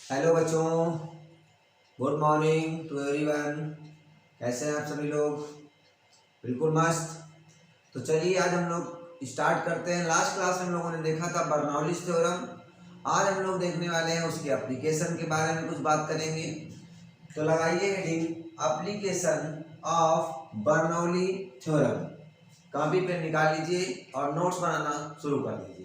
Hello बच्चों, good morning to everyone. कैसे हैं आप सभी लोग? बिल्कुल मस्त। तो चलिए आज हम लोग स्टार्ट करते हैं। लास्ट क्लास में हम लोगों ने देखा था बर्नौलीज थ्योरम। आज हम लोग देखने वाले हैं उसके एप्लीकेशन के बारे में कुछ बात करेंगे। तो लगाइए heading application of Bernoulli theorem. Copy पे निकाल लीजिए और नोट्स बनाना शुरू कर दीजिए।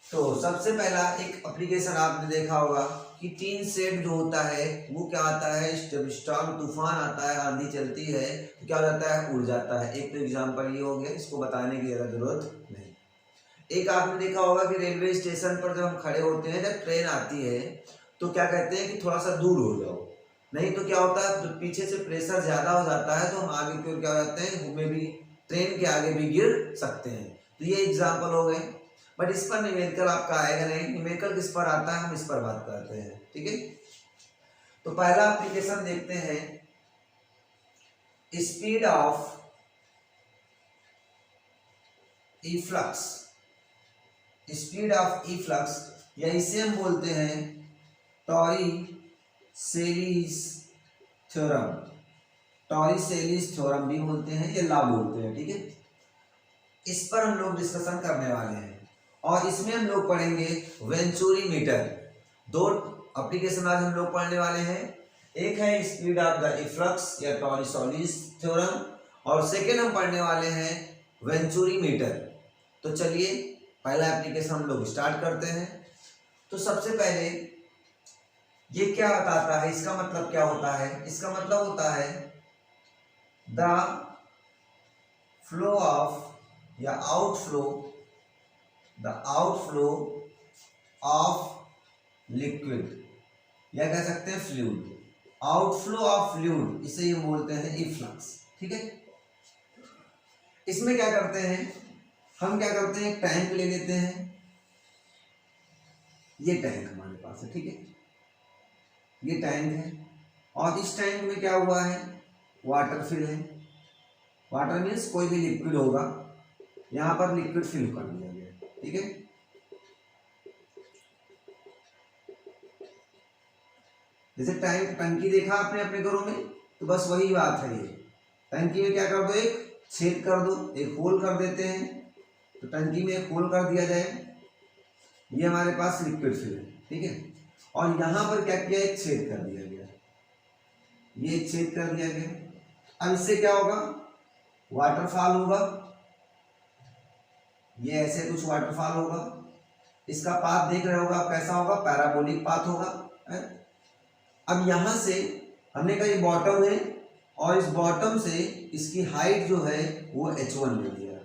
तो सबसे पहला एक एप्लीकेशन आपने देखा होगा कि टीन शेड जो होता है वो क्या आता है, जब स्टॉर्म तूफान आता है, आंधी चलती है तो क्या हो जाता है, उड़ जाता है। एक तो एग्जांपल ये हो गया, इसको बताने की ज़्यादा जरूरत नहीं। एक आपने देखा होगा कि रेलवे स्टेशन पर जब हम खड़े होते हैं, जब ट्रेन आती है तो क्या कहते हैं कि थोड़ा सा दूर हो जाओ, नहीं तो क्या होता है, जब पीछे से प्रेशर ज़्यादा हो जाता है तो हम आगे की ओर क्या हो जाते हैं, हमें भी ट्रेन के आगे भी गिर सकते हैं। तो ये एग्जाम्पल हो गए। बट इस पर न्यूमेरिकल आपका आएगा नहीं। न्यूमेरिकल किस पर आता है, हम इस पर बात करते हैं। ठीक है, तो पहला एप्लीकेशन देखते हैं, speed of efflux. Speed of efflux या इसे हम बोलते हैं टॉरिसेलीज थ्योरम। टॉरिसेलीज थ्योरम भी बोलते हैं या लॉ बोलते हैं। ठीक है, इस पर हम लोग डिस्कशन करने वाले हैं और इसमें हम लोग पढ़ेंगे वेंचुरी मीटर। दो एप्लीकेशन आज हम लोग पढ़ने वाले हैं। एक है स्पीड ऑफ द इफ्लक्स या टॉरिसेलीज थ्योरम और सेकेंड हम पढ़ने वाले हैं वेंचुरी मीटर। तो चलिए पहला एप्लीकेशन हम लोग स्टार्ट करते हैं। तो सबसे पहले ये क्या बताता है, इसका मतलब क्या होता है? इसका मतलब होता है द फ्लो ऑफ या outflow, the outflow of liquid या कह सकते हैं फ्लूइड। आउटफ्लो ऑफ फ्लूइड, इसे ये बोलते हैं इफ्लक्स। ठीक है, इसमें क्या करते हैं, हम क्या करते हैं, एक टैंक ले लेते हैं। ये टैंक हमारे पास है। ठीक है, ये टैंक है और इस टैंक में क्या हुआ है, वाटर फिल है। वाटर मीन्स कोई भी लिक्विड होगा, यहाँ पर लिक्विड फिल कर दिया गया। ठीक है, जैसे टंकी देखा आपने अपने घरों में, तो बस वही बात है। ये टंकी में क्या कर दो, एक छेद कर दो, एक होल कर देते हैं। तो टंकी में एक होल कर दिया जाए, ये हमारे पास लिक्विड फिल है। ठीक है, और यहाँ पर क्या किया, एक छेद कर दिया गया, ये छेद कर दिया गया। अब इससे क्या होगा, वाटरफॉल होगा। ये ऐसे कुछ वाटरफॉल होगा। इसका पाथ देख रहे होगा, कैसा होगा, पैराबोलिक पाथ होगा है? अब यहां से हमने कहा ये बॉटम है और इस बॉटम से इसकी हाइट जो है वो h1 ले लिया।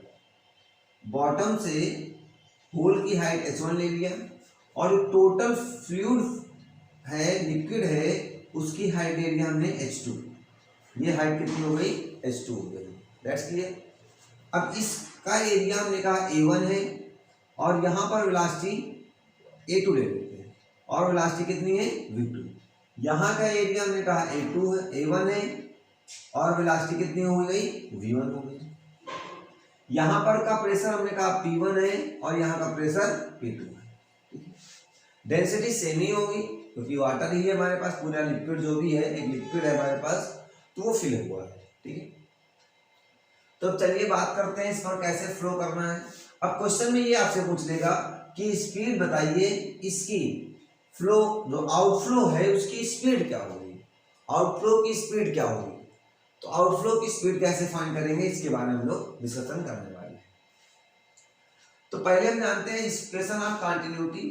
बॉटम से होल की हाइट h1 ले लिया और जो टोटल फ्लूइड है, लिक्विड है, उसकी हाइट ले लिया हमने h2। ये हाइट कितनी हो गई, h2 हो गई। That's clear. अब इसका एरिया हमने कहा A1 है और यहाँ पर वेलोसिटी A2 ले लेते हैं और वेलोसिटी कितनी है, V2। यहाँ का एरिया हमने कहा A2 है, A1 है और वेलोसिटी कितनी हो गई, V1 हो गई। यहाँ पर का प्रेशर हमने कहा P1 है और यहाँ का प्रेशर P2 है। डेंसिटी सेम ही होगी क्योंकि वाटर ही है हमारे पास, पूरा लिक्विड जो भी है, एक लिक्विड है हमारे पास, तो वो फिल हुआ है। ठीक है, तो चलिए बात करते हैं इस पर कैसे फ्लो करना है। अब क्वेश्चन में ये आपसे पूछ लेगा कि स्पीड बताइए, इसकी फ्लो जो आउटफ्लो है उसकी स्पीड क्या होगी, आउटफ्लो की स्पीड क्या होगी। तो आउटफ्लो की स्पीड कैसे फाइंड करेंगे, इसके बारे में हम लोग डिस्कशन करने वाले हैं। तो पहले हम जानते हैं equation of continuity.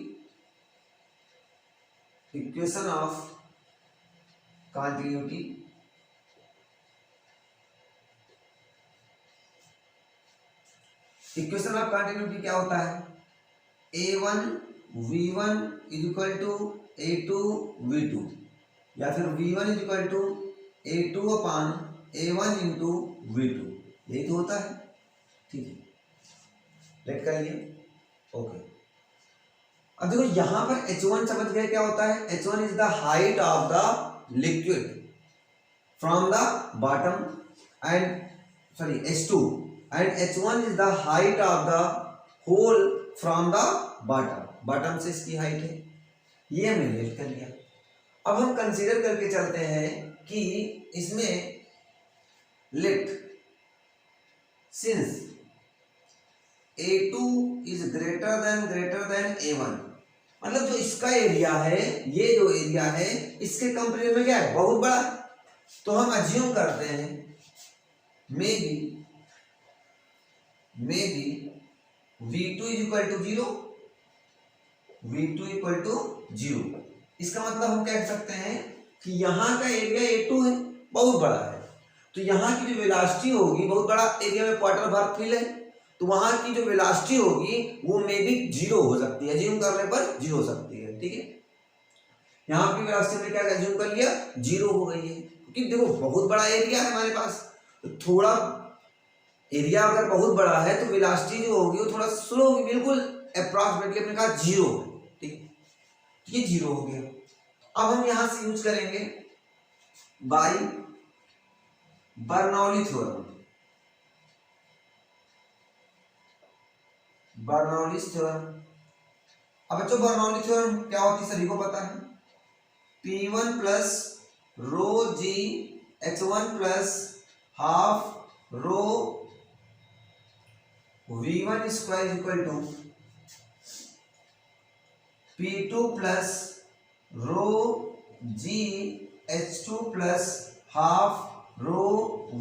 Equation of continuity, equation of continuity क्या होता है, A1 V1 is equal to A2 V2 या फिर V1 is equal to A2 upon A1 into V2, यही तो होता है। ठीक है, लेट करिए। ओके, अब देखो यहां पर H1 समझ गए क्या होता है, H1 is the height of the liquid from the bottom and sorry H2 and H1 is the height of the hole from the bottom। Bottom से इसकी हाइट है। ये हमने लिफ्ट कर लिया। अब हम कंसीडर करके चलते हैं कि इसमें let since A2 is greater than A1, मतलब जो इसका एरिया है, ये जो एरिया है इसके कंपेरिजन में क्या है, बहुत बड़ा। तो हम अज्यूम करते हैं maybe V2 is equal to 0, V2 equal to 0। इसका मतलब हम कह सकते हैं कि यहाँ का एरिया A2 है, बहुत बड़ा है, तो यहाँ की जो वेलोसिटी होगी, बहुत बड़ा एरिया में क्वार्टर भाग फिल है, तो वहां की जो वेलोसिटी होगी वो मे बी 0 हो सकती है, अज्यूम करने पर 0 हो सकती है, ठीक है। यहाँ की वेलोसिटी में क्या अज्यूम कर लिया, 0 हो गई है, क्योंकि देखो बहुत बड़ा एरिया है हमारे पास, तो थोड़ा एरिया अगर बहुत बड़ा है तो वेलोसिटी जो होगी वो थोड़ा स्लो होगी, बिल्कुल अप्रॉक्सीमेटली अपने कहा 0, ठीक, ये 0 हो गया। अब हम यहां से यूज करेंगे by Bernoulli theorem. Bernoulli's theorem, अब बच्चों बर्नौली थ्योरम क्या होती है सभी को पता है, P1 plus rho g H1 plus half rho V1 square equal to P2 plus rho g H2 plus half rho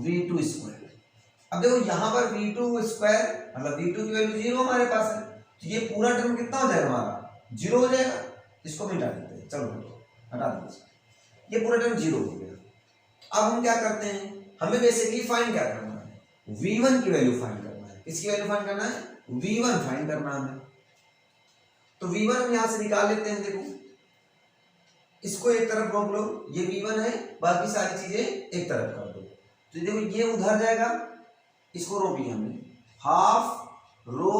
V2 square. अब देखो यहाँ पर V2 स्क्वायर मतलब V2 की वैल्यू 0 हमारे पास है, तो ये पूरा टर्म कितना हो जाएगा हमारा, 0 हो जाएगा। इसको मिटा देते हैं, चलो हटा दीजिए, ये पूरा टर्म 0 हो गया। अब हम क्या करते हैं, हमें बेसिकली फाइंड क्या करना है, V1 की वैल्यू फाइंड करना है। किसकी वैल्यू फाइंड करना है, V1 फाइंड करना है। तो V1 हम यहां से निकाल लेते हैं, देखो इसको एक तरफ रोक लो, ये V1 है, बाकी सारी चीजें एक तरफ कर दो, तो देखो ये उधर जाएगा, इसको रोक लिया हमने, half rho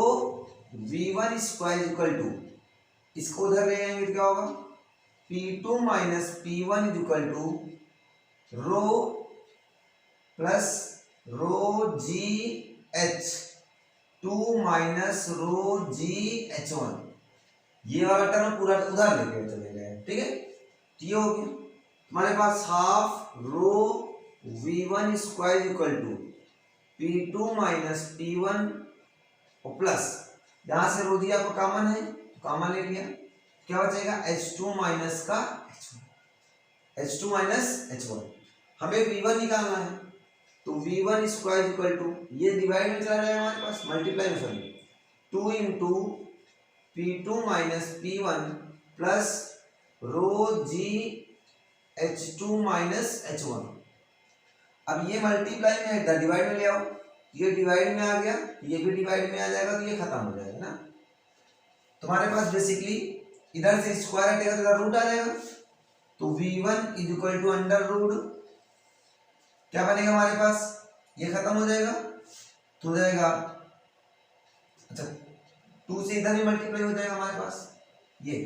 V1 square equal to, इसको उधर ले आएंगे तो क्या होगा, P2 minus P1 is equal to rho plus rho g H2 minus rho g H1, ये वाला टर्म पूरा उधर लेके चले गए, ठीक है। ये हो गया हमारे पास half rho V1 square equal to P2 minus P1 और प्लस यहां से रो दिया आपको कॉमन है, कॉमन ले लिया, क्या बचेगा H2 माइनस का H1, H2 माइनस H1, हमें V1 निकालना है, तो V1 स्क्वायर इक्वल टू, ये डिवाइड में चला जाएगा हमारे पास, मल्टीप्लाई में sorry 2 into P2 minus P1 plus rho g H2 minus H1। अब ये मल्टीप्लाई में है, डिवाइड में ले आओ, ये डिवाइड में आ गया, ये भी डिवाइड में आ जाएगा, तो ये खत्म हो जाएगा ना। तुम्हारे पास बेसिकली इधर से स्क्वायर हटेगा तो इधर रूट आ जाएगा, तो V1 is equal to under root, क्या बनेगा हमारे पास, ये खत्म हो जाएगा, तो हो जाएगा, अच्छा 2 से इधर भी मल्टीप्लाई हो जाएगा हमारे पास, ये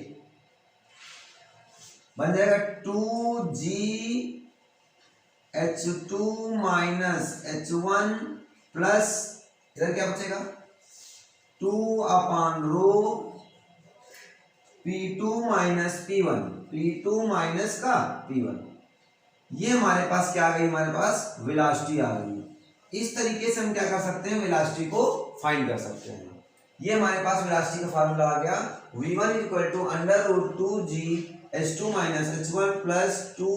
बन जाएगा 2G H2 minus H1 plus इधर क्या बचेगा 2 upon rho P2 minus P1, P2 minus का P1, ये हमारे पास क्या आ गई, हमारे पास वेलोसिटी आ गई। इस तरीके से हम क्या कर सकते हैं, वेलोसिटी को फाइंड कर सकते हैं। ये हमारे पास वेलोसिटी का फार्मूला आ गया, V1 equal to under root 2G H2 minus H1 plus 2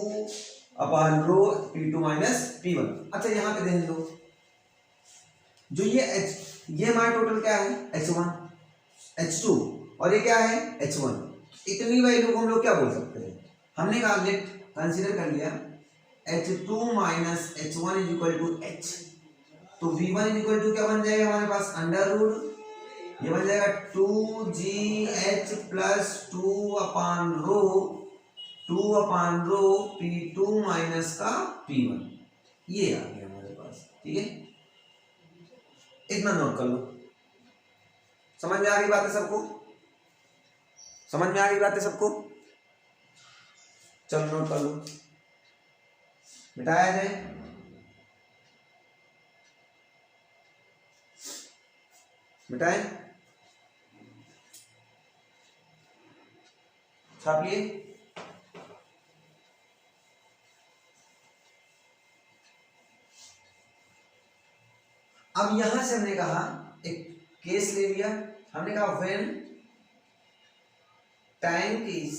upon rho P2 minus P1। अच्छा यहाँ पे ध्यान दो, जो ये हमारा टोटल क्या है H1 H2 और ये क्या है H1, इतनी वैल्यू को हम लोग क्या बोल सकते हैं, हमने कहा लेट कंसीडर कर लिया H2 minus H1 is equal to H, तो V1 इज इक्वल टू क्या बन जाएगा हमारे पास अंडर रूट, ये बन जाएगा 2GH प्लस 2 अपान रो P2 माइनस का P1, ये आ गया हमारे पास, ठीक है। इतना नोट कर लो, समझ में आ गई बातें सबको, समझ में आ गई बातें सबको, चलो नोट कर लो, मिटाया जाए, मिटाएं, छापिए। अब यहां से हमने कहा एक केस ले लिया, हमने कहा when tank is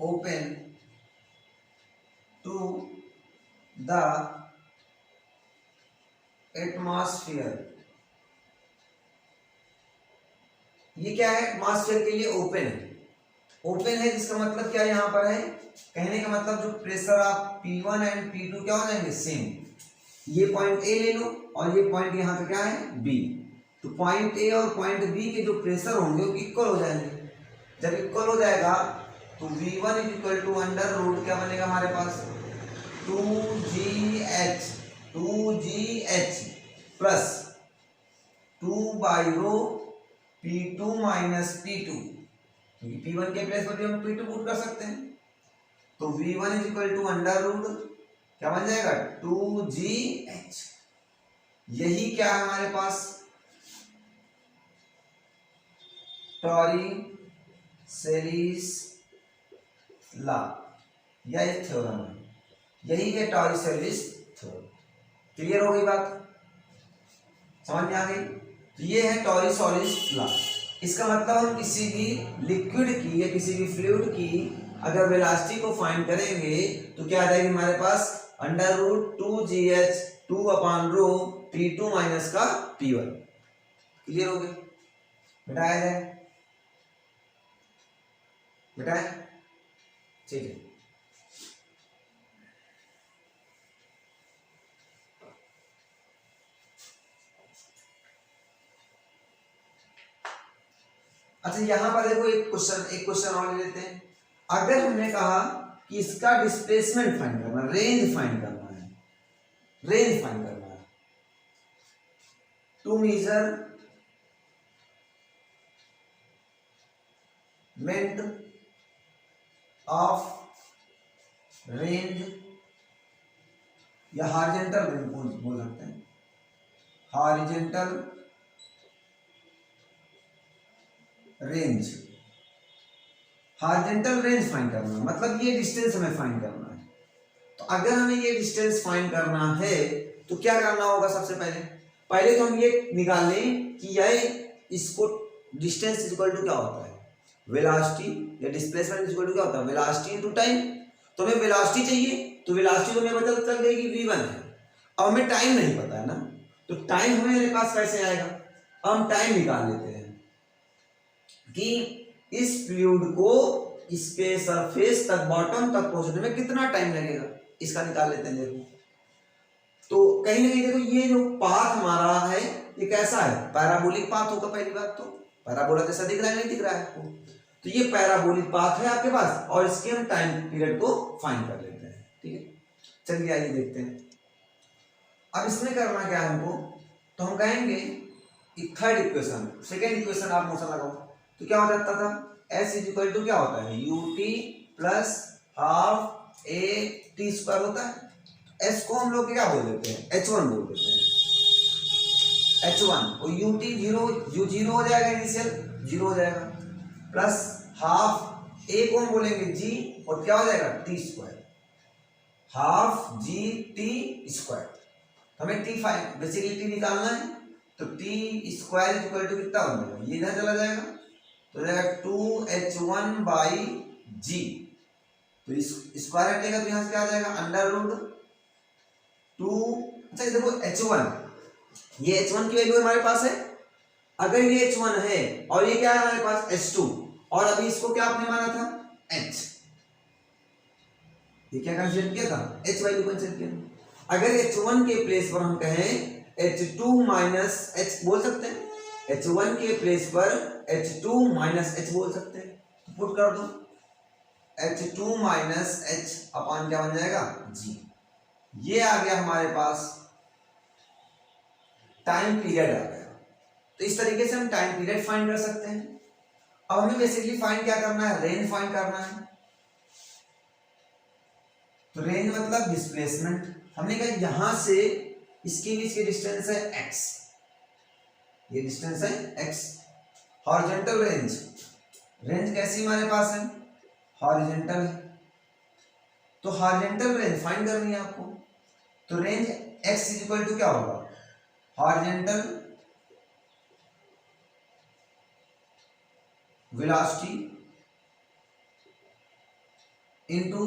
open to the atmosphere. ये क्या है, एटमॉस्फेयर के लिए ओपन है। ओपन है जिसका मतलब क्या यहां पर है, कहने का मतलब जो प्रेशर आप P1 एंड P2 क्या हो जाएंगे, सेम। ये पॉइंट ए ले लो और ये पॉइंट यहाँ पे क्या है, बी। तो पॉइंट ए और पॉइंट बी के जो प्रेशर होंगे वो इक्वल हो जाएंगे। जब इक्वल हो जाएगा तो V1 is equal to under root क्या बनेगा हमारे पास, 2GH plus 2/ρ P2 minus P2, क्योंकि P1 के प्लेस पर भी हम P2 पुट कर सकते हैं। तो V1 is equal to under root क्या बन जाएगा, 2GH। यही क्या है हमारे पास, टॉरी-सेलीस लॉ या एक थ्योरम है, यही है टॉरी-सेलीस थ्योरम। क्लियर हो गई बात, समझ में आ गई। तो ये है टॉरी-सेलीस लॉ। इसका मतलब हम किसी भी लिक्विड की या किसी भी फ्लूइड की अगर वेलोसिटी को फाइंड करेंगे तो क्या आ जाएगी हमारे पास, under root 2GH 2/ρ P2 minus का P1। क्लियर हो गया, मिटाया जाए, मिटाए, ठीक है। अच्छा यहां पर देखो एक क्वेश्चन और ले लेते हैं। अगर हमने कहा कि इसका डिस्प्लेसमेंट फाइंड करना, रेंज फाइंड करना है, रेंज फाइंड करना है, टू मेजरमेंट ऑफ रेंज या हॉरिजॉन्टल रेंज बोल सकते हैं, horizontal range, horizontal range find करना है, मतलब ये डिस्टेंस हमें फाइंड करना है। तो अगर हमें ये डिस्टेंस फाइंड करना है तो क्या करना होगा, सबसे पहले तो हम ये निकाल लें कि यह इसको डिस्टेंस इज इक्वल टू क्या होता है, वेलोसिटी या डिस्प्लेसमेंट इज इक्वल टू क्या होता है, वेलोसिटी इनटू टाइम। तो हमें वेलोसिटी चाहिए, तो वेलोसिटी तो हमें पता चल गई कि v1 है। अब हमें टाइम नहीं पता है ना, तो टाइम हमारे पास कैसे आएगा, हम टाइम निकाल लेते हैं कि इस फ्लूइड को इसके सरफेस तक बॉटम तक पहुंचने में कितना टाइम लगेगा, इसका निकाल लेते हैं। देखो तो कहीं ना कहीं देखो ये जो पाथ हमारा है ये कैसा है, पैराबोलिक पाथ होगा। पहली बात तो पैराबोला जैसा दिख रहा है, नहीं दिख रहा है आपको, तो ये पैराबोलिक पाथ है आपके पास और इसके हम टाइम पीरियड को फाइंड कर लेते हैं। ठीक है, चलिए आइए देखते हैं। अब इसमें करना क्या है हमको, तो हम कहेंगे थर्ड इक्वेशन, सेकेंड इक्वेशन आप मोशन लगाओ तो क्या हो जाता था, S इज इक्वल टू क्या होता है, ut plus half a t square होता है। S को हम लोग क्या बोल देते हैं, h1 बोल देते हैं, h1, और ut जीरो हो जाएगा, इनिशियल जीरो हो जाएगा, प्लस हाफ a को हम बोलेंगे g और क्या हो जाएगा t square, half g t square. हमें t फाइव बेसिकली t निकालना है, तो t square is equal to कितना हो जाएगा, ये इधर चला जाएगा तो जाएगा 2h1 बाई g, तो इस स्क्वायर हटेगा तो यहां से क्या आ जाएगा अंडर रूट 2। अच्छा देखो h1, ये h1 की वैल्यू हमारे पास है, अगर ये h1 है और ये क्या है हमारे पास h2, और अभी इसको क्या आपने माना था h, ये क्या कंसीडर किया था, h वैल्यू कंसीडर किया। अगर h1 के प्लेस पर हम कहें h2 माइनस h बोल सकते हैं, h1 के प्लेस पर h2 माइनस h बोल सकते हैं, तो पुट कर दो h2 माइनस h अपॉन क्या बन जाएगा g। ये आ गया हमारे पास टाइम पीरियड आ गया। तो इस तरीके से हम टाइम पीरियड फाइंड कर सकते हैं। अब हमें बेसिकली फाइंड क्या करना है, रेंज फाइंड करना है। तो रेंज मतलब डिस्प्लेसमेंट, हमने कहा यहां से इसके बीच की डिस्टेंस है x, ये डिस्टेंस है x, हॉरिजॉन्टल रेंज रेंज कैसी हमारे पास है, हॉरिजेंटल है, तो हॉरिजेंटल रेंज फाइंड करनी है आपको। तो range x is equal to क्या होगा, हॉरिजेंटल वेलोसिटी इनटू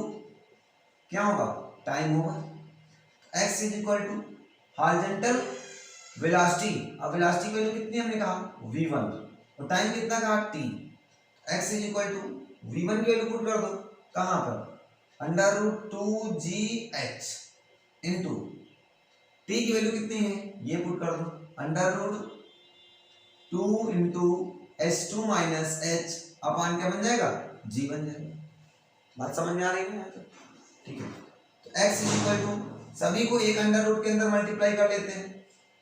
क्या होगा, टाइम होगा। x is equal to horizontal velocity, अब वेलोसिटी की वैल्यू कितनी हमने कहा v1, और टाइम कितना कहा t, x is equal to v1 की वैल्यू पुट कर दो कहां पर, under root 2gh into t की वैल्यू कितनी है ये पुट कर दो, under root 2 into h2 minus h upon क्या बन जाएगा, g बन जाएगा। बात समझ में आ रही है यहाँ तक, ठीक है। तो x इज इक्वल टू सभी को एक अंडर रूट के अंदर मल्टीप्लाई कर लेते हैं,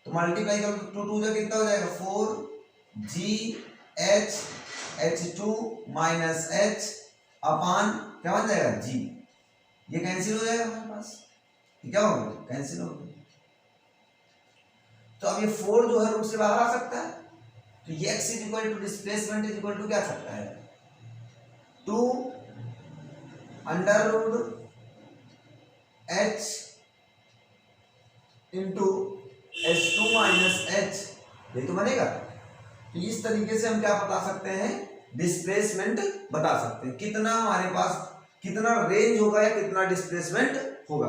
तो मल्टीप्लाई कर तो 2 जा कितना हो जाएगा 4gh h2 minus h upon क्या बन जाएगा g, ये कैंसिल हो जाएगा हमारे पास, ये क्या हो गया कैंसिल हो गया। तो अब ये 4 जो है रूट से बाहर आ सकता है, तो ये x is equal to displacement is equal to क्या सकता है 2 under root h into h2 minus h, ये तो बनेगा। तो इस तरीके से हम क्या बता सकते हैं, डिस्प्लेसमेंट बता सकते हैं, कितना हमारे पास कितना रेंज होगा या कितना डिस्प्लेसमेंट होगा।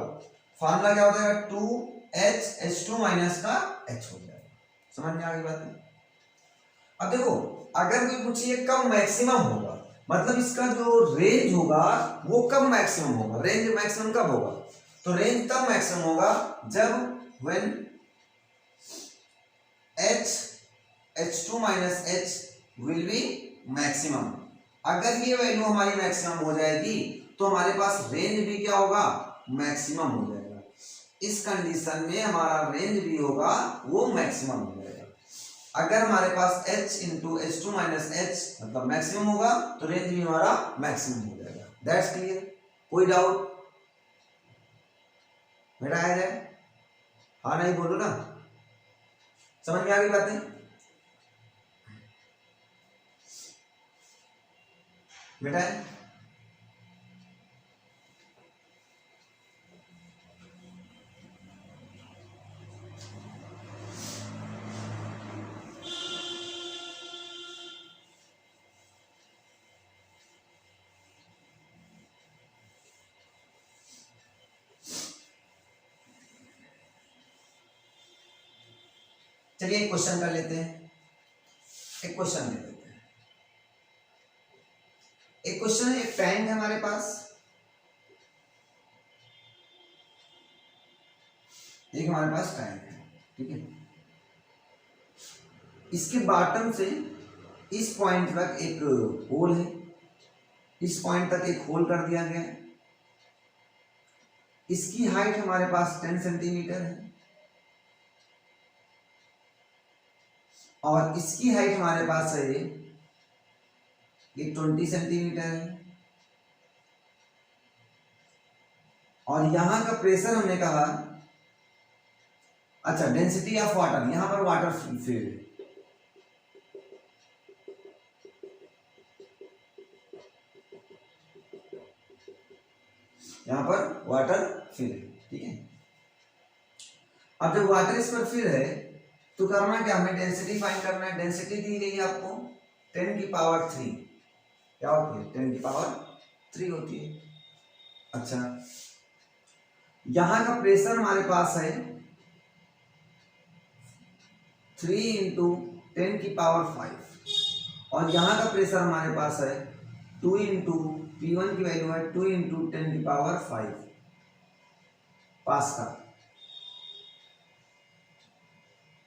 फार्मूला क्या होता है 2h h2 माइनस का h हो जाएगा। समझ में आ गई बात है। अब देखो अगर कोई पूछिए कब मैक्सिमम होगा, मतलब इसका जो रेंज होगा वो कब मैक्सिमम होगा, रेंज मैक्सिमम कब होगा, तो रेंज तब मैक्सिमम होगा जब when h2 minus h will be maximum। अगर ये वैल्यू हमारी मैक्सिमम हो जाएगी तो हमारे पास रेंज भी क्या होगा, मैक्सिमम हो जाएगा। इस कंडीशन में हमारा रेंज भी होगा वो मैक्सिमम हो जाएगा। अगर हमारे पास h into h2 minus h मतलब मैक्सिमम होगा तो रेंज भी हमारा मैक्सिमम हो जाएगा। दैट्स क्लियर, कोई डाउट बेटा आ जाए, हाँ नहीं बोलो ना, समझ में आ गई बातें। बेटा चलिए एक क्वेश्चन कर लेते हैं, एक क्वेश्चन ले लेते हैं। एक क्वेश्चन है, एक टैंक है हमारे पास, एक हमारे पास टैंक है, ठीक है। इसके बॉटम से इस पॉइंट तक एक होल है, इस पॉइंट तक एक होल कर दिया गया है। इसकी हाइट हमारे पास 10 सेंटीमीटर है और इसकी हाइट हमारे पास है ये 20 सेंटीमीटर है, और यहां का प्रेशर हमने कहा, अच्छा डेंसिटी ऑफ वाटर, यहां पर वाटर फील्ड है, यहां पर वाटर फील्ड है, ठीक है। अब जब वाटर इस पर फील्ड है तो करना क्या, हमें डेंसिटी फाइंड करना है। डेंसिटी दी गई है आपको 10 की पावर 3, क्या होती है 10 की पावर 3 होती है। अच्छा यहां का प्रेशर हमारे पास है 3 इंटू 10 की पावर 5 और यहां का प्रेशर हमारे पास है 2 इंटू P1 की वैल्यू है 2 इंटू 10 की पावर 5 पास्कल,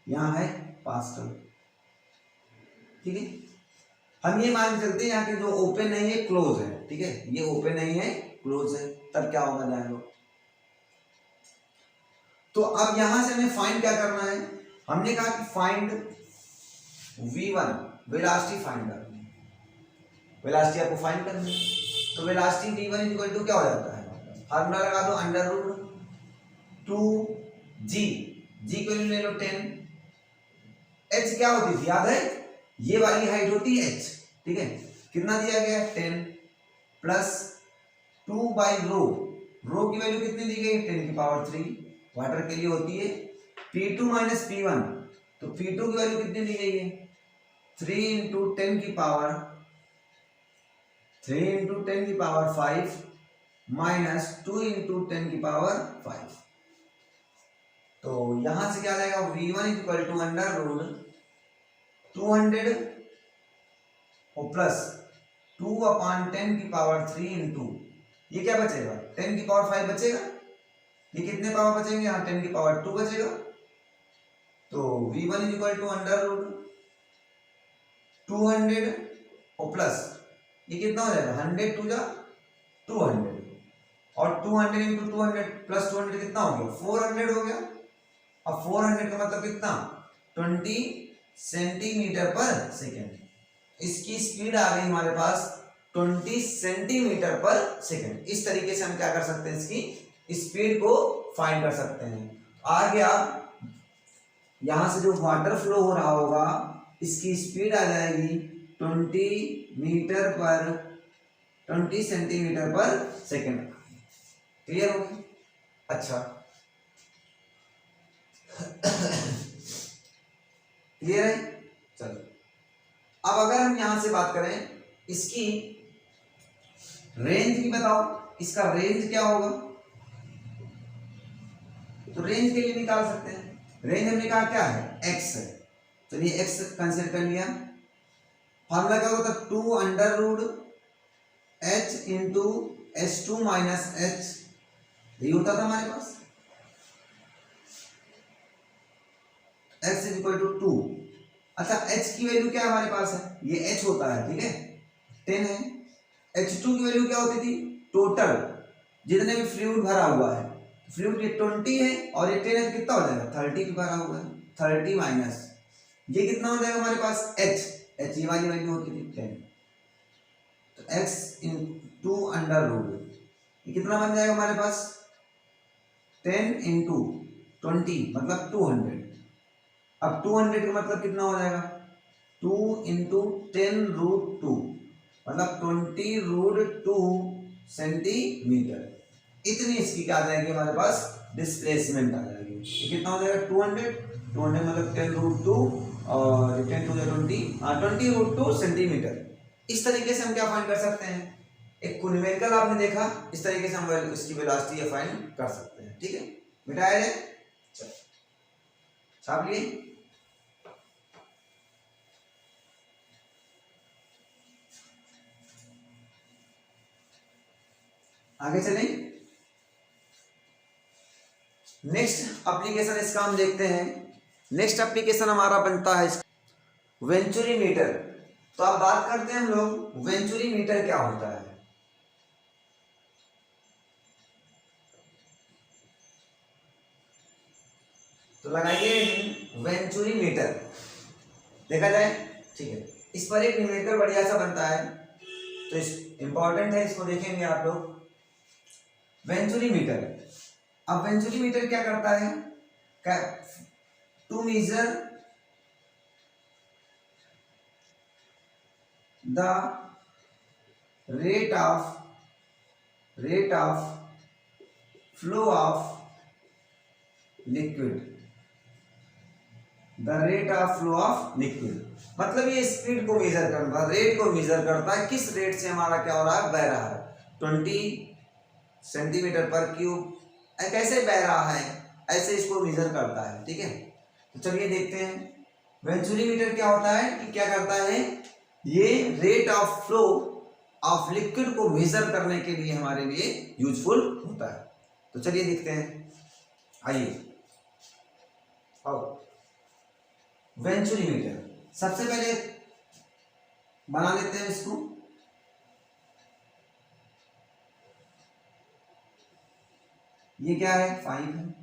यहां है पास्कल, ठीक है। हम ये मान के चलते हैं यहाँ के जो ओपन नहीं है क्लोज है, ठीक है, ये ओपन नहीं है क्लोज है, तब क्या होगा जान लो। तो अब यहां से हमें फाइंड क्या करना है, हमने कहा कि फाइंड v1 वेलोसिटी फाइंड करनी है, वेलोसिटी आपको फाइंड करनी है। तो वेलोसिटी v1 इक्वल टू क्या हो जाता है, फार्मूला लगा दो अंडर रूट 2g, g को ले लो 10, h क्या होती थी याद है, ये वाली हाइट होती है h, ठीक है। कितना दिया गया है 10 प्लस 2 बाई रो, रो की वैल्यू कितनी दी गई है 10 की पावर 3, वाटर के लिए होती है P2 माइनस P1, तो P2 की वैल्यू कितनी दी गई है 3 इंटू 10 की पावर 5 माइनस 2 इंटू 10 की पावर 5। तो यहां से क्या आ जाएगा V1 equal to under root 200 और प्लस 2/10 की पावर 3 इंटू ये क्या बचेगा 10 की पावर 5 बचेगा, ये कितने पावर बचेंगे यहाँ 10 की पावर 2 बचेगा, तो V1 equal to under root 200 और प्लस ये कितना हो जाएगा 100 टू जा 200 और 200 इंटू 200 प्लस 200 कितना हो गया 400 हो गया। अब 400 का मतलब कितना 20 सेंटीमीटर पर सेकेंड, इसकी स्पीड आ गई हमारे पास 20 सेंटीमीटर पर सेकेंड। इस तरीके से हम क्या कर सकते हैं इसकी स्पीड को फाइंड कर सकते हैं। आगे आप यहां से जो वाटर फ्लो हो रहा होगा इसकी स्पीड आ जाएगी 20 सेंटीमीटर पर सेकेंड। क्लियर हो गया? अच्छा क्लियर है? चलो अब अगर हम यहां से बात करें इसकी रेंज की, बताओ इसका रेंज क्या होगा, तो रेंज के लिए निकाल सकते हैं। रेंज हमने कहा क्या है x है, चलिए x कंसीडर कर लिया। फॉर्मूला क्या होता है 2 under root h into h2 minus h, यही होता था हमारे पास। x is equal to 2। अच्छा h की वैल्यू क्या हमारे पास है, ये h होता है, ठीक है 10 है। H2 की वैल्यू क्या होती थी टोटल जितने भी फ्लूइड भरा हुआ है, फ्लूइड ये 20 है और ये 10 है, कितना हो जाएगा 30 भी भरा हुआ है, 30 माइनस ये कितना हो जाएगा हमारे पास h ये वाली वैल्यू होती थी 10, तो x इंटू अंडर रूट ये कितना बन जाएगा हमारे पास 10 इंटू 20 मतलब 200। अब 200 का मतलब कितना हो जाएगा 2 इंटू 10 रूट 2 मतलब 20 रूट 2 सेंटीमीटर, इतनी इसकी क्या आ जाएगी हमारे पास डिस्प्लेसमेंट आ जाएगी। ये कितना हो जाएगा 200 मतलब 10 रूट 2 और 10 टू 20 रूट 2 सेंटीमीटर। इस तरीके से हम क्या फाइंड कर सकते हैं, एक न्यूमेरिकल आपने देखा, इस तरीके से हम इसकी वेलोसिटी फाइंड कर सकते हैं। ठीक है मिटाया जाए, चलो छाप लिए। आगे चलें, नेक्स्ट एप्लीकेशन इसका हम देखते हैं। नेक्स्ट एप्लीकेशन हमारा बनता है वेंचुरी मीटर। तो अब बात करते हैं हम लोग वेंचुरी मीटर क्या होता है। तो लगाइए वेंचुरी मीटर, देखा जाए ठीक है। इस पर एक न्यूमेरिकल बढ़िया सा बनता है, तो इस इंपॉर्टेंट है, इसको देखेंगे आप लोग। वेंचुरी मीटर, अब वेंचुरी मीटर क्या करता है to measure the rate of flow of liquid, the rate of flow of liquid मतलब ये स्पीड को मेजर करता है, रेट को मेजर करता है, किस रेट से हमारा क्या हो रहा है बह रहा है 20 सेंटीमीटर पर क्यूब, कैसे बह रहा है ऐसे इसको मेजर करता है। ठीक है, तो चलिए देखते हैं वेंचुरी मीटर क्या होता है कि क्या करता है, ये rate of flow of liquid को मेजर करने के लिए हमारे लिए यूजफुल होता है। तो चलिए देखते हैं, आइए आओ वेंचुरी मीटर सबसे पहले बना लेते हैं इसको। ये क्या है 5 है,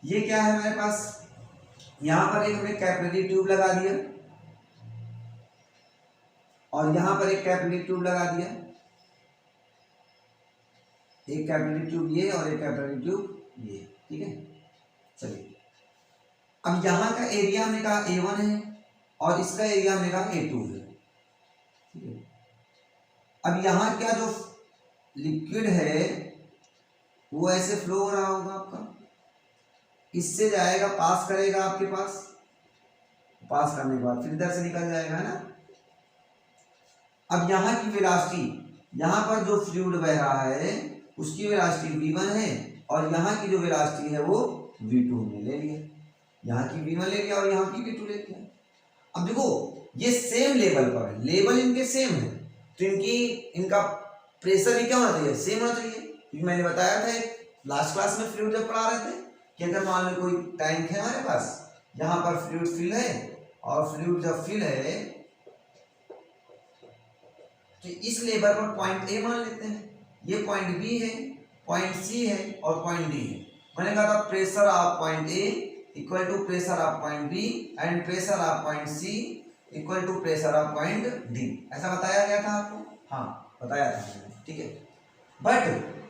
ये क्या है हमारे पास, यहां पर एक हमने कैपिलरी ट्यूब लगा दिया और यहां पर एक कैपिलरी ट्यूब लगा दिया। एक कैपिलरी ट्यूब ये और एक कैपिलरी ट्यूब ये, ठीक है। चलिए अब यहाँ का एरिया हमने कहा A1 है और इसका एरिया हमने कहा A2 है, ठीक है। अब यहाँ क्या जो लिक्विड है वो ऐसे फ्लो हो रहा होगा आपका, इससे जाएगा, पास करेगा आपके पास, पास करने के बाद फिर इधर से निकल जाएगा, है ना। अब यहाँ की वेलोसिटी, यहाँ पर जो फ्लूइड बह रहा है उसकी वेलोसिटी v1 है और यहाँ की जो वेलोसिटी है वो v2 हमने ले लिया, यहाँ की v1 ले लिया और यहाँ की v2 ले लिया। अब देखो ये सेम लेवल पर है, लेवल इनके सेम है, तो इनका प्रेशर भी क्या होना चाहिए, सेम होना चाहिए। क्योंकि मैंने बताया था लास्ट क्लास में फ्लूइड जब पढ़ा रहे थे कि अगर मान लो कोई टैंक है हमारे पास, यहाँ पर फ्लूइड फिल है और फ्लूइड जब फिल है तो इस लेवल पर पॉइंट ए मान लेते हैं, ये पॉइंट बी है, पॉइंट सी है और पॉइंट डी है। मैंने कहा था pressure of point A equal to pressure of point B and pressure of point C equal to pressure of point D, ऐसा बताया गया था आपको, हाँ बताया था, ठीक है। बट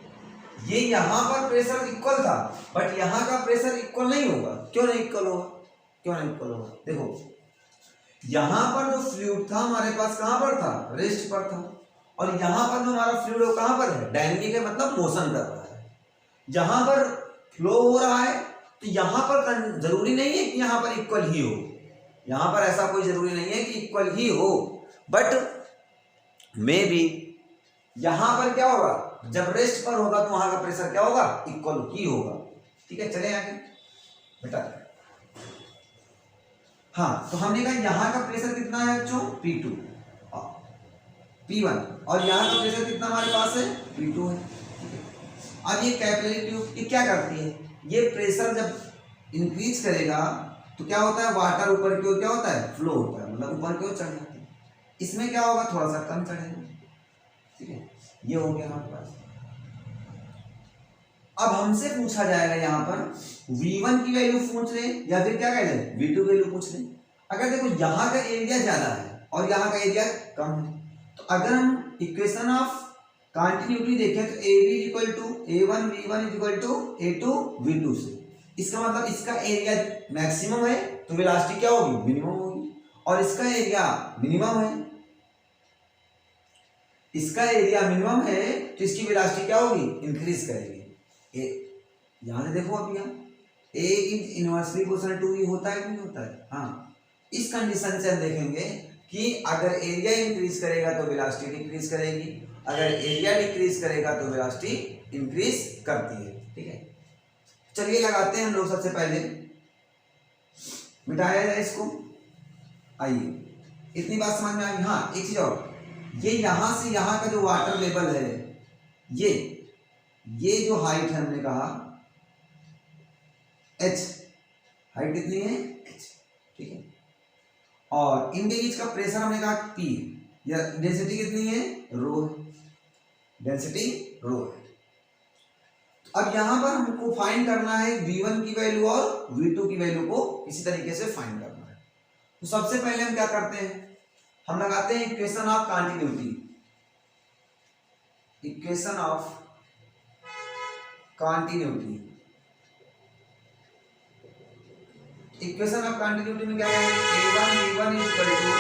ये यहाँ पर प्रेशर इक्वल था, बट यहाँ का प्रेशर इक्वल नहीं होगा। क्यों नहीं इक्वल होगा, क्यों नहीं इक्वल होगा, देखो यहाँ पर जो फ्लूइड था हमारे पास कहाँ पर था, रेस्ट पर था, और यहाँ पर जो हमारा फ्लूइड है कहाँ पर है, डायनेमिक है, मतलब मोशन कर रहा है। जहाँ पर फ्लो हो रहा है तो यहाँ पर जरूरी नहीं है कि यहाँ पर इक्वल ही हो, यहाँ पर ऐसा कोई जरूरी नहीं है कि इक्वल ही हो, बट मे बी यहाँ पर क्या होगा, जब रेस्ट पर होगा तो वहां का प्रेशर क्या होगा, इक्वल ही होगा, ठीक है। चले आगे बेटा, हाँ तो हमने कहा यहाँ का प्रेशर कितना है बच्चों, P2 P1 और यहाँ का प्रेशर कितना हमारे पास है, P2 है, ठीक है। अब ये कैपिलरी ट्यूब ये क्या करती है, ये प्रेशर जब इंक्रीज करेगा तो क्या होता है, वाटर ऊपर की ओर क्या होता है, फ्लो होता है, मतलब ऊपर की ओर चढ़ जाती है। इसमें क्या होगा, थोड़ा सा कम चढ़ेगा, ठीक है। ये हो गया हमारे पास। अब हमसे पूछा जाएगा यहाँ पर V1 की वैल्यू पूछ रहे या फिर क्या कह रहे हैं, V2 वैल्यू पूछ रहे। अगर देखो यहाँ का एरिया ज्यादा है और यहाँ का एरिया कम है, तो अगर हम इक्वेशन ऑफ कंटिन्यूटी देखें तो AB equal to A1 V1 equal to A2 V2 से, इसका मतलब इसका एरिया मैक्सिमम है तो वेलोसिटी क्या होगी, मिनिमम होगी, और इसका एरिया मिनिमम है, इसका एरिया मिनिमम है तो इसकी वेलोसिटी क्या होगी, इंक्रीज करेगी। यहां से देखो अब यहाँ A is inversely proportional to V होता है कि नहीं होता है, हाँ। इस कंडीशन से हम देखेंगे कि अगर एरिया इंक्रीज करेगा तो वेलोसिटी डिक्रीज करेगी, अगर एरिया डिक्रीज करेगा तो वेलोसिटी इंक्रीज करती है, ठीक है। चलिए लगाते हैं हम लोग, सबसे पहले मिटाया जाए इसको, आइए इतनी बात समझ में आ गई। हाँ एक चीज और, ये यहां से यहाँ का जो वाटर लेवल है, ये जो हाइट है हमने कहा h, हाइट कितनी है h, ठीक है, और इनके बीच का प्रेशर हमने कहा P, या डेंसिटी कितनी है, रो है, डेंसिटी रो है। अब यहां पर हमको फाइंड करना है V1 की वैल्यू और V2 की वैल्यू को इसी तरीके से फाइंड करना है। तो सबसे पहले हम क्या करते हैं, हम लगाते हैं equation of continuity, equation of continuity. Equation of continuity में क्या है, A1 V1 equal to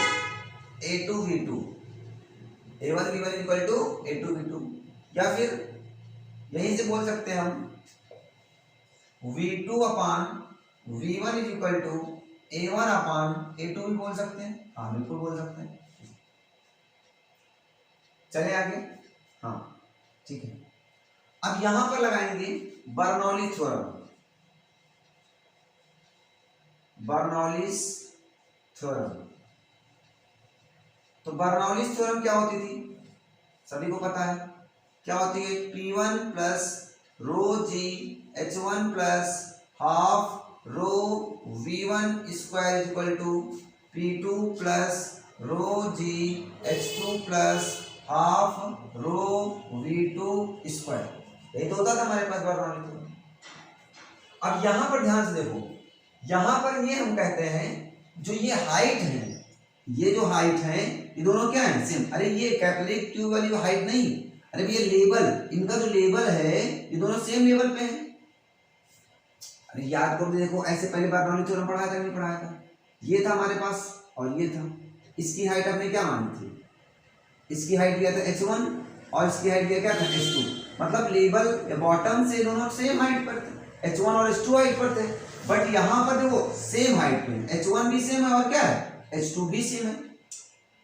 A2 V2, A1 V1 equal to A2 V2, या फिर यहीं से बोल सकते हैं हम V2 upon V1 is equal to A1 upon A2 भी बोल सकते हैं, हाँ बिल्कुल बोल सकते हैं। चले आगे, हाँ ठीक है। अब यहां पर लगाएंगे बर्नौली थ्योरम, बर्नौलीज थ्योरम। तो बर्नौलीज थ्योरम क्या होती थी, सभी को पता है क्या होती है, P1 plus rho g H1 plus half rho V1 square equal to P2 plus rho g H2 plus half rho V2 square, यही तो होता था हमारे पास बर्नौली थ्योरम। अब यहां पर ध्यान से देखो, यहां पर ये हम कहते हैं जो ये हाइट है, ये जो हाइट है ये दोनों क्या है, सेम। अरे ये कैपिलरी ट्यूब वाली हाइट नहीं, अरे भैया लेवल, इनका जो लेवल है ये दोनों सेम लेवल पे है। अरे याद करो, देखो ऐसे पहली बार बर्नौली थ्योरम पढ़ाया था, नहीं पढ़ाया था? ये था हमारे पास और ये था। इसकी हाइट हमने क्या मानी थी? इसकी हाइट लिया था h1 और इसकी हाइट लिया क्या था h2। मतलब लेवल या बॉटम से दोनों सेम हाइट पर थे, h1 और h2 हाइट पर थे। बट यहाँ पर देखो सेम हाइट पे h1 भी सेम है और क्या है h2 भी सेम है।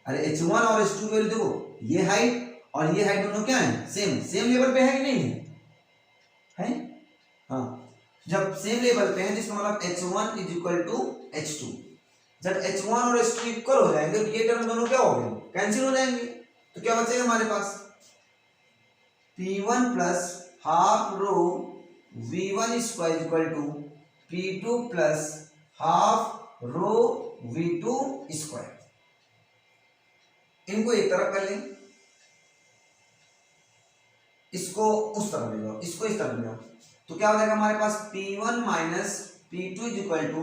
अरे h1 और h2 वैल्यू देखो, ये हाइट और ये हाइट दोनों क्या है सेम, सेम लेवल पे है कि नहीं है? हाँ, जब सेम लेवल पे है जिसका मतलब h1 is equal to h2। जब h1 और h2 इक्वल हो जाएंगे तो ये टर्म दोनों क्या हो गए, कैंसिल हो जाएंगे। तो क्या बचेगा हमारे पास p1 plus half rho v1 square equal to p2 plus half rho v2 square. इनको एक तरफ कर लें, इसको उस तरफ ले जाओ, इसको इस तरफ ले जाओ, तो क्या हो जाएगा हमारे पास p1 minus p2 is equal to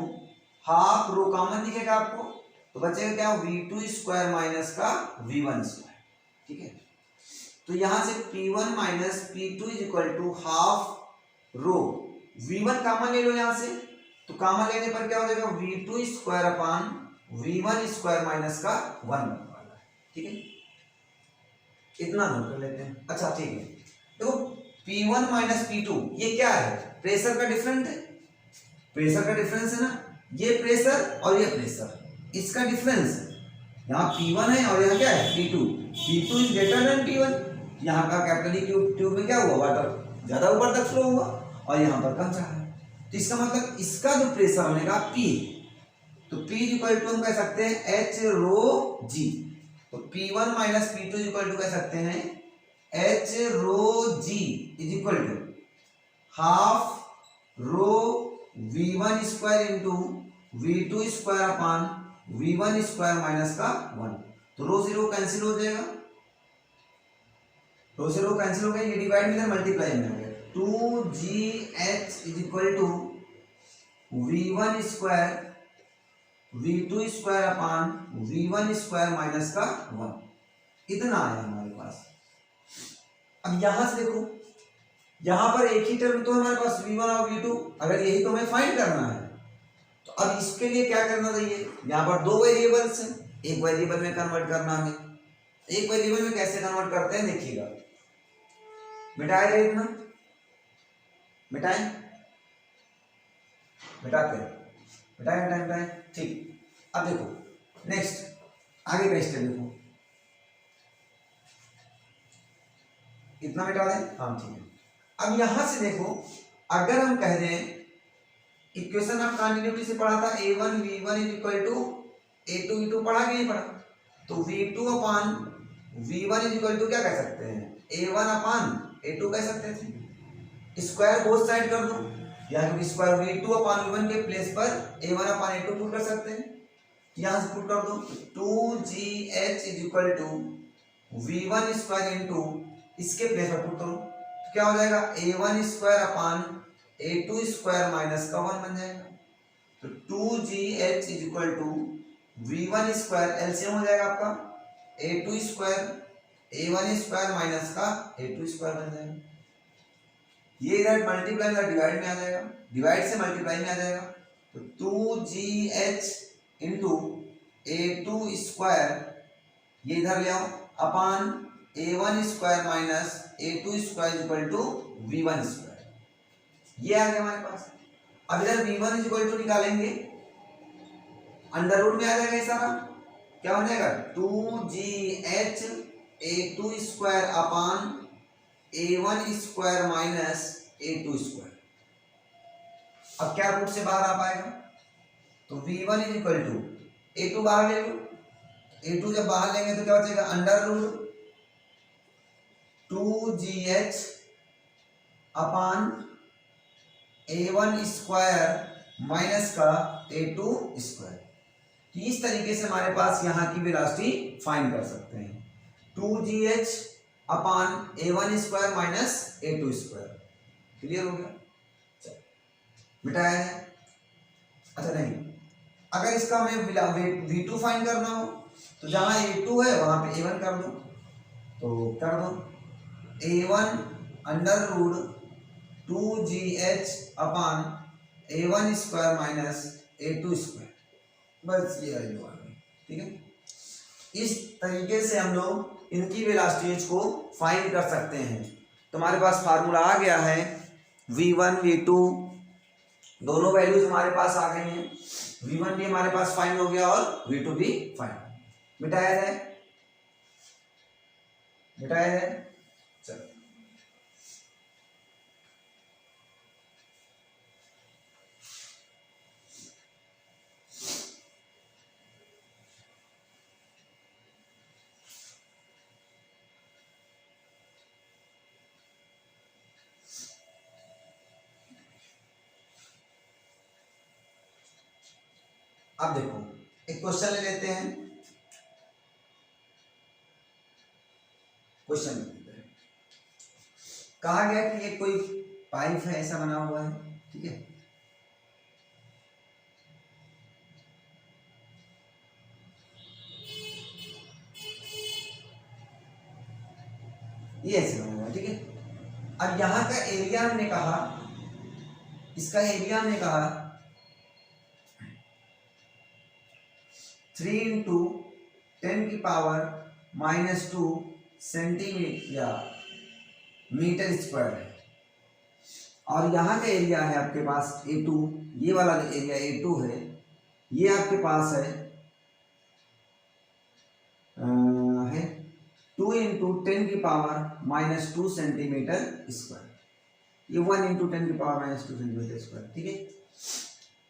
half rho common दिखेगा आपको, तो बचेगा क्या v2 स्क्वायर माइनस का v1 स्क्वायर। ठीक है, तो यहां से p1 minus p2 is equal to half rho v1 common ले लो यहां से, तो कॉमन लेने पर क्या हो जाएगा v2 square upon v1 square minus का 1 बनने वाला है। ठीक है, इतना नोट कर लेते हैं। अच्छा ठीक है, देखो p1 माइनस p2 ये क्या है, प्रेशर का डिफरेंस है, प्रेशर का डिफरेंस है ना, ये प्रेशर और ये प्रेशर, इसका डिफरेंस यहाँ p1 है और यहाँ क्या है p2 is greater then p1। यहाँ का कैपिटल ट्यूब में क्या हुआ, वाटर ज्यादा ऊपर तक फ्लो हुआ और यहाँ पर कम जा रहा है, तो इसका मतलब इसका जो प्रेशर बनेगा p, तो p इक्वल टू हम कह सकते हैं h रो g, तो p1 minus p2 equal to कह सकते हैं h rho g is equal to half rho v1 square into v2 square upon v1 square minus का 1। तो रो से रो कैंसिल हो जाएगा, रो से रो कैंसिल हो गया, ये डिवाइड में मल्टीप्लाई में आ गया, 2gh is equal to v1 square v2 square upon v1 square minus का 1। इतना आया हमारे पास। अब यहां से देखो, यहां पर एक ही टर्म तो हमारे पास v1 और v2, अगर यही तो हमें फाइंड करना है, तो अब इसके लिए क्या करना चाहिए, यहाँ पर दो वेरिएबल्स हैं, एक वेरिएबल में कन्वर्ट करना है। एक वेरिएबल में कैसे कन्वर्ट करते हैं देखिएगा, मिटाए गए इतना, मिटाएं, मिटाते हैं, मिटाएं मिटाएं मिटाएं। ठीक, अब देखो नेक्स्ट आगे का स्टेप देखो, इतना मिटा दें, हाँ ठीक है। अब यहां से देखो, अगर हम कह दें इक्वेशन ऑफ कंटिन्यूटी से पढ़ा था a1 v1 is equal to a2 v2, पढ़ा कि नहीं पढ़ा? तो v2 upon v1 is equal to क्या कह सकते हैं, a1 अपान a2 कह सकते थे। स्क्वायर बोथ साइड कर दो, या क्योंकि स्क्वायर v2 अपान v1 के प्लेस पर a1 अपान a2 पुट कर सकते हैं, यहां से पुट कर दो, 2gh is equal to v1 square into इसके प्लेस पर पुट करो, तो क्या हो जाएगा a1 square upon a2 square minus का 1 बन जाएगा। तो 2gh is equal to v1 square, LCM हो जाएगा आपका a2 square a1 square minus का a2 स्क्वायर बन जाएगा। ये इधर मल्टीप्लाई में डिवाइड में आ जाएगा, डिवाइड से मल्टीप्लाई में आ जाएगा, तो 2gh इंटू a2 स्क्वायर, ये इधर ले आओ, upon a1 square minus a2 square equal to v1 square, ये आ गया हमारे पास। अब इधर v1 इक्वल टू निकालेंगे, अंडर रूट में आ जाएगा ये सारा, क्या हो जाएगा 2gh a2 square upon a1 square minus a2 square. अब क्या रूट से बाहर आ पाएगा, तो v1 इक्वल टू a2 बाहर ले लो, a2 जब बाहर लेंगे तो क्या बचेगा अंडर रूट 2gh अपान a1 स्क्वायर माइनस का a2 स्क्वायर। इस तरीके से हमारे पास यहाँ की वेलोसिटी फाइंड कर सकते हैं, 2gh अपान a1 square minus a2 square. Clear हो गया, मिटाया है। अच्छा नहीं, अगर इसका हमें v2 फाइंड करना हो तो जहां a2 है वहां पे a1 कर दो, तो कर दो, A1 अंडर रूट 2GH अपान A1 square minus A2 square, बस ये वैल्यू आ गई। ठीक है, इस तरीके से हम लोग इनकी वेलोसिटीज को फाइंड कर सकते हैं। तुम्हारे पास फार्मूला आ गया है, V1 V2 दोनों वैल्यूज हमारे पास आ गई हैं। V1 भी हमारे पास फाइंड हो गया और V2 भी फाइंड। मिटाया जाए, मिटाया जाए, चलो। अब देखो एक क्वेश्चन ले लेते हैं, क्वेश्चन लेते हैं। कहा गया कि ये कोई पाइप है, ऐसा बना हुआ है, ठीक है। ये ऐसे बना हुआ है, ठीक है। अब यहां का एरिया हमने कहा, इसका एरिया हमने कहा 3 इंटू 10⁻⁻² सेंटीमीटर या मीटर स्क्वायर है। और यहाँ का एरिया है आपके पास A2, ये वाला एरिया A2 है, ये आपके पास है 2 इंटू 10⁻⁻² सेंटीमीटर स्क्वायर, ये 1 इंटू 10⁻² सेंटीमीटर स्क्वायर, ठीक है।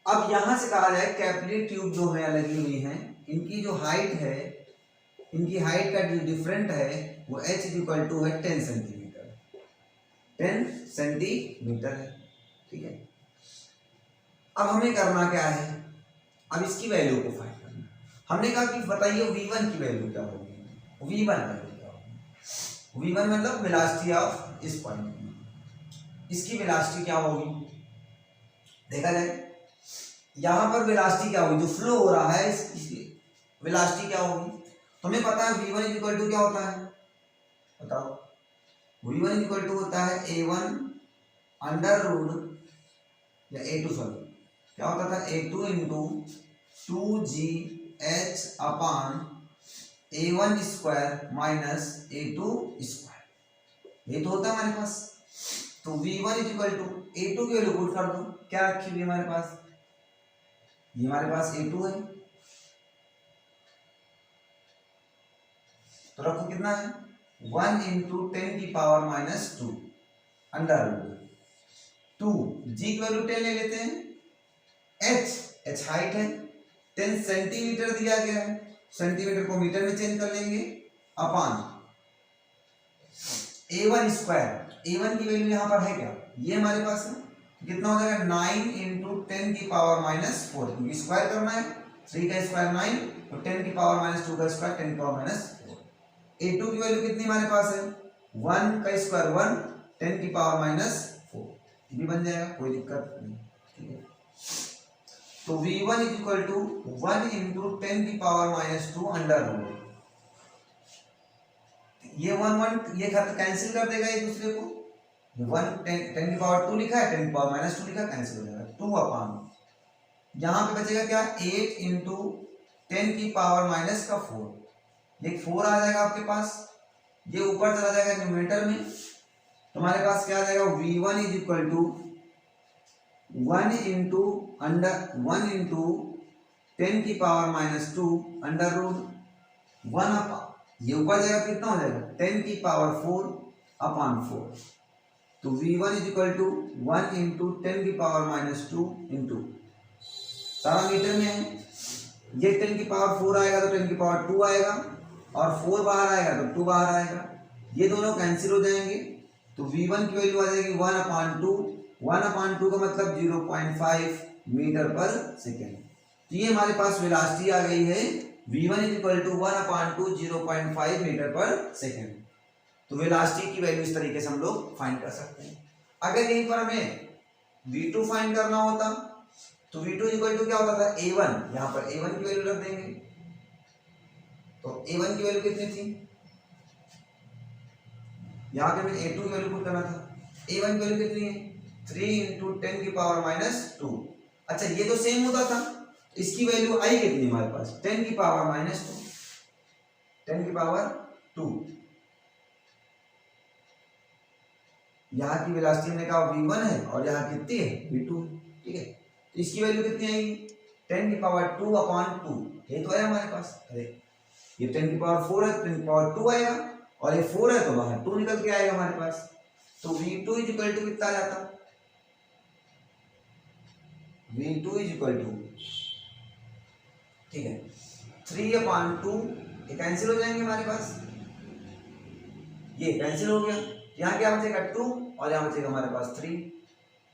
अब यहां से कहा जाए कैपिलरी ट्यूब जो है लगी हुई है, इनकी जो हाइट है, इनकी हाइट का जो डिफरेंट है वो h = है 10 सेंटीमीटर, 10 सेंटीमीटर है, ठीक है। अब हमें करना क्या है, अब इसकी वैल्यू को फाइंड करना। हमने कहा कि बताइए V1 की वैल्यू क्या होगी, V1 वैल्यू क्या होगी, V1 मतलब वेलोसिटी ऑफ इस पॉइंट, इसकी वेलोसिटी क्या होगी देखा जाए। यहां पर वेलोसिटी क्या होगी, जो फ्लो हो रहा है इसकी वेलोसिटी क्या होगी। तुम्हें पता है V1 = क्या होता है, बताओ। V1 = होता है A1 अंडर रूट या A2 सॉरी क्या होता था A2 इंटू 2GH अपान A1 square minus A2 square, ये तो होता है हमारे पास। तो V1 = A2 की वैल्यू पुट कर दो, क्या रखी हुई हमारे पास, ये हमारे पास A2 है, तो रखो कितना है 1 इंटू 10⁻⁻² अंडर रूट 2, जी की वैल्यू 10 ले लेते हैं, h हाइट है, 10 सेंटीमीटर दिया गया है, सेंटीमीटर को मीटर में चेंज कर लेंगे, अपान A1 स्क्वायर, A1 की वैल्यू यहाँ पर है क्या, ये हमारे पास है, कितना हो जाएगा 9 इंटू 10⁻⁻⁴, क्योंकि स्क्वायर करना है, 3 का स्क्वायर 9, तो 10⁻⁻² का स्क्वायर 10⁻⁻4। A2 की वैल्यू कितनी हमारे पास है 1 का स्क्वायर 1, 10⁻⁻4, ये भी बन जाएगा, कोई दिक्कत नहीं, ठीक है। तो V1 = 1 इंटू 10⁻⁻² अंडर रूट, ये 1 ये कैंसिल कर देगा एक दूसरे को, 1 10⁻² लिखा है, 10⁻⁻² लिखा, कैंसिल हो जाएगा, 2 अपान यहाँ पे बचेगा क्या 8 इंटू 10⁻⁻⁴, ये 4 आ जाएगा आपके पास, ये ऊपर चला जाएगा न्यूमरेटर में, तुम्हारे पास क्या आ जाएगा V1 = 1 इंटू 10⁻² अंडर रूट 1 अपान, ये ऊपर जाएगा कितना हो जाएगा 10⁻⁴ अपान 4, तो V1 = 1 इंटू 10⁻² इंटू, सारा मीटर में है, ये 10⁻⁴ आएगा तो 10⁻² आएगा, और 4 बाहर आएगा तो 2 बाहर आएगा, ये दोनों कैंसिल हो जाएंगे, तो V1 की वैल्यू आ जाएगी 1/2, 1/2 का मतलब 0.5 मीटर पर सेकेंड। तो ये हमारे पास वेलोसिटी आ गई है V1 = 1/2 0.5 मीटर पर सेकेंड। तो वेलोसिटी की वैल्यू इस तरीके से हम लोग फाइंड कर सकते हैं। अगर यहीं पर हमें V2 फाइंड करना होता तो V2 = क्या होता था A1, यहाँ पर A1 की वैल्यू रख देंगे, तो A1 की वैल्यू कितनी थी, यहाँ पे मैं A2 की वैल्यू पुट करना था। A1 की वैल्यू कितनी है 3 × 10⁻²। अच्छा ये तो सेम होता था, इसकी वैल्यू आई कितनी हमारे पास 10⁻², 10⁻²। यहाँ की वेलोसिटी हमने कहा v1 है और यहाँ कितनी है v2, ठीक है। तो इसकी वैल्यू कितनी आएगी 10⁻²/2, ये तो है हमारे पास। अरे ये 10⁻4 है, 10⁻2 आएगा, और ये 4 है तो बाहर 2 निकल के आएगा हमारे पास। तो v2 = कितना आ जाता, v2 = ठीक है 3/2, ये कैंसिल हो जाएंगे हमारे पास, ये कैंसिल हो गया, यहाँ क्या बचेगा 2 और यहाँ बचेगा हमारे पास 3,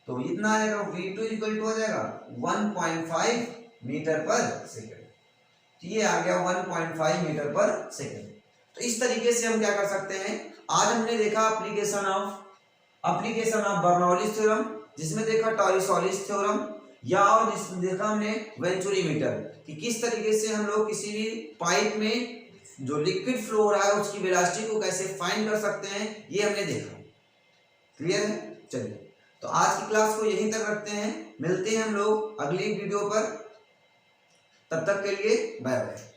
तो इतना आएगा v2 = हो जाएगा 1.5 मीटर/सेकंड। ये आ गया 1.5 मीटर/सेकंड। तो इस तरीके से हम क्या कर सकते हैं, आज हमने देखा एप्लीकेशन ऑफ बर्नौलीज थ्योरम, जिसमें देखा टॉरिसोलिस थ्योरम, या और जिसमें देखा हमने वेंचुरीमीटर, कि किस तरीके से हम लोग किसी भी पाइप में जो लिक्विड फ्लो हो रहा है उसकी वेलोसिटी को कैसे फाइंड कर सकते हैं, ये हमने देखा। क्लियर है? चलिए, तो आज की क्लास को यहीं तक रखते हैं, मिलते हैं हम लोग अगली वीडियो पर, तब तक के लिए बाय बाय।